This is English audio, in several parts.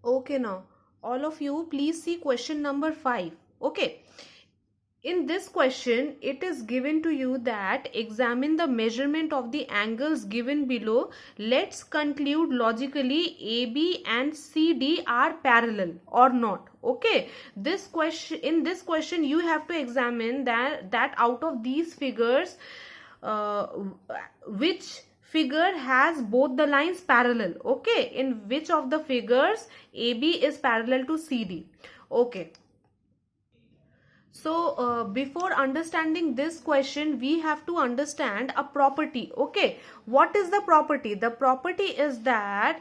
Okay, now all of you please see question number 5. Okay, in this question it is given to you that examine the measurement of the angles given below. Let's conclude logically AB and CD are parallel or not. Okay, this question, in this question you have to examine that out of these figures, uh, which figure has both the lines parallel. Okay, in which of the figures AB is parallel to CD. Okay, so before understanding this question we have to understand a property. Okay, what is the property? The property is that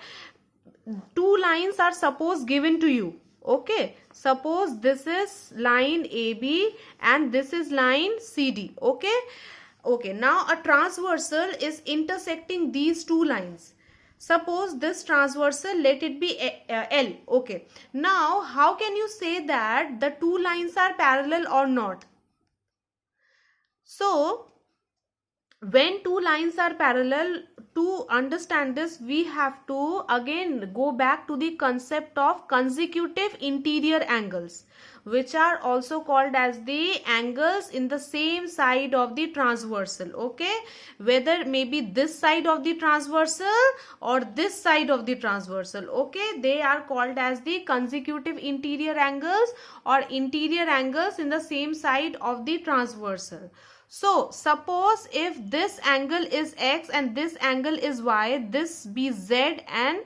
two lines are suppose given to you. Okay, suppose this is line AB and this is line CD. Okay, okay, now a transversal is intersecting these two lines. Suppose this transversal, let it be L. Okay, now how can you say that the two lines are parallel or not? So when two lines are parallel, to understand this we have to again go back to the concept of consecutive interior angles, which are also called as the angles in the same side of the transversal. Okay, whether maybe this side of the transversal or this side of the transversal. Okay, they are called as the consecutive interior angles or interior angles in the same side of the transversal. So suppose if this angle is x and this angle is y, this be z and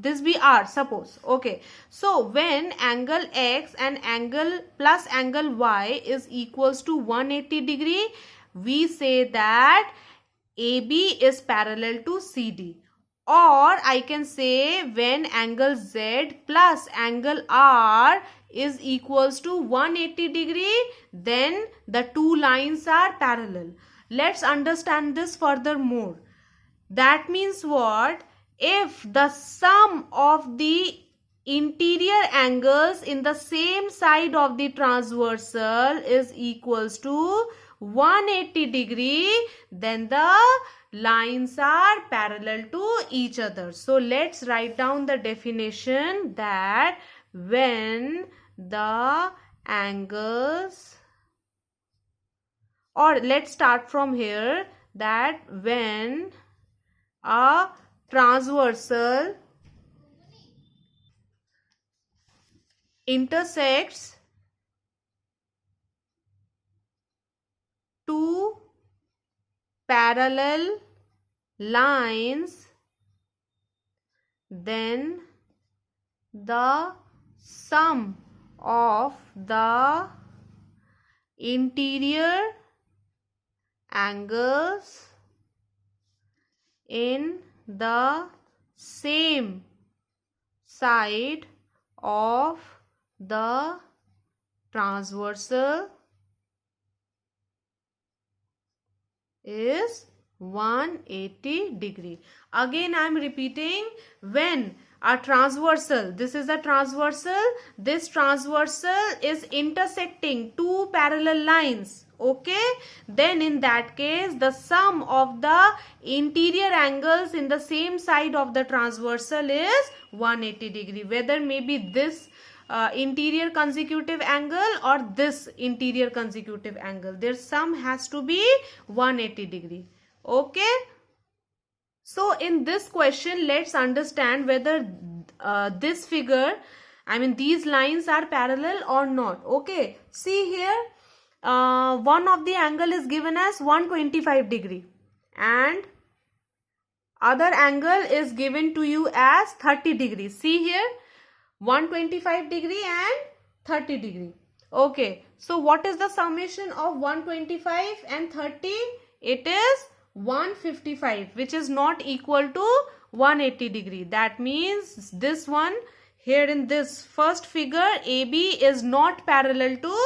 this be r, suppose. Okay, so when angle x and angle plus angle y is equals to 180 degree, we say that AB is parallel to CD. Or I can say when angle z plus angle r is equals to 180 degree, then the two lines are parallel. Let's understand this furthermore. That means what? If the sum of the interior angles in the same side of the transversal is equals to 180 degree, then the lines are parallel to each other. So let's write down the definition that when the angles, or let's start from here, that when a transversal intersects two parallel lines, then the sum of the interior angles in the same side of the transversal is 180 degree. Again I am repeating, when a transversal, this is a transversal, this transversal is intersecting two parallel lines. Okay, then in that case the sum of the interior angles in the same side of the transversal is 180 degree, whether maybe this interior consecutive angle or this interior consecutive angle, their sum has to be 180 degree. Okay, so in this question let's understand whether this figure, I mean these lines are parallel or not. Okay, see here, one of the angle is given as 125 degree and other angle is given to you as 30 degree. See here, 125 degree and 30 degree. Okay, so what is the summation of 125 and 30? It is 155, which is not equal to 180 degree. That means this one here in this first figure, AB is not parallel to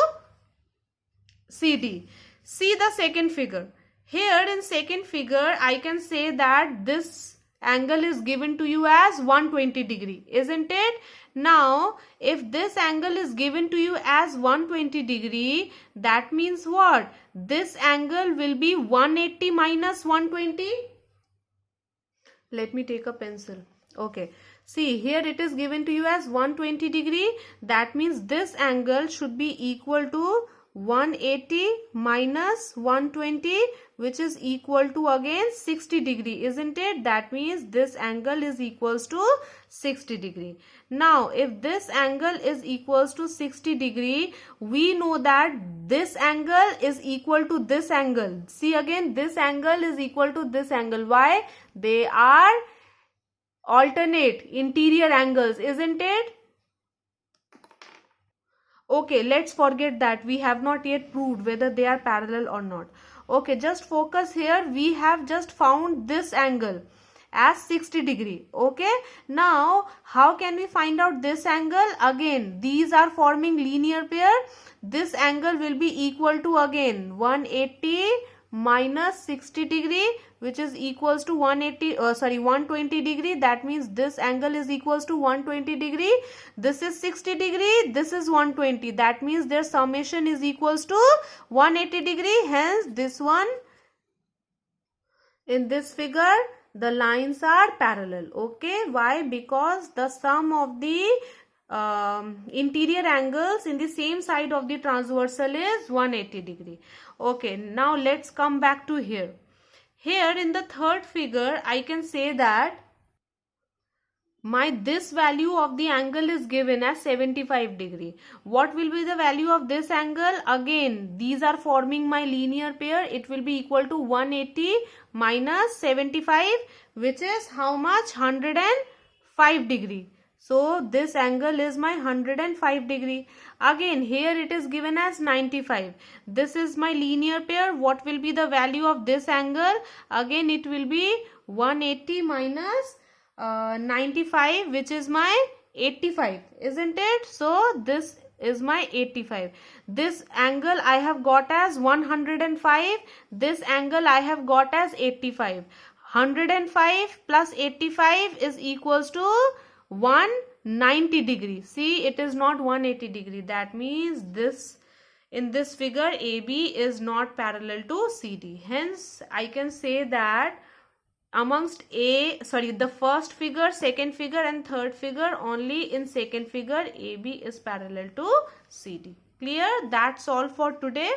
CD. See the second figure. Here in second figure, I can say that this angle is given to you as 120 degree, isn't it? Now, if this angle is given to you as 120 degree, that means what? This angle will be 180 minus 120. Let me take a pencil. Okay. See, here it is given to you as 120 degree. That means this angle should be equal to 180 minus 120, which is equal to again 60 degree, isn't it? That means this angle is equals to 60 degree. Now, if this angle is equals to 60 degree, we know that this angle is equal to this angle. See again, this angle is equal to this angle. Why? They are alternate interior angles, isn't it? Okay, let's forget that. We have not yet proved whether they are parallel or not. Okay, just focus here. We have just found this angle as 60 degree. Okay, now how can we find out this angle? Again, these are forming linear pair. This angle will be equal to again 180 minus 60 degree, which is equals to 120 degree. That means this angle is equals to 120 degree. This is 60 degree, this is 120. That means their summation is equals to 180 degree. Hence this one, in this figure, the lines are parallel. Okay, why? Because the sum of the interior angles in the same side of the transversal is 180 degree. Okay, now let's come back to here. Here in the third figure, I can say that this value of the angle is given as 75 degree. What will be the value of this angle? Again, these are forming my linear pair. It will be equal to 180 minus 75, which is how much? 105 degree. So this angle is my 105 degree. Again, here it is given as 95. This is my linear pair. What will be the value of this angle? Again, it will be 180 minus 95, which is my 85, isn't it? So this is my 85. This angle I have got as 105. This angle I have got as 85. 105 plus 85 is equals to 190 degree. See, it is not 180 degree. That means this, in this figure, AB is not parallel to CD. Hence, I can say that amongst the first figure, second figure and third figure, only in second figure AB is parallel to CD. Clear? That's all for today.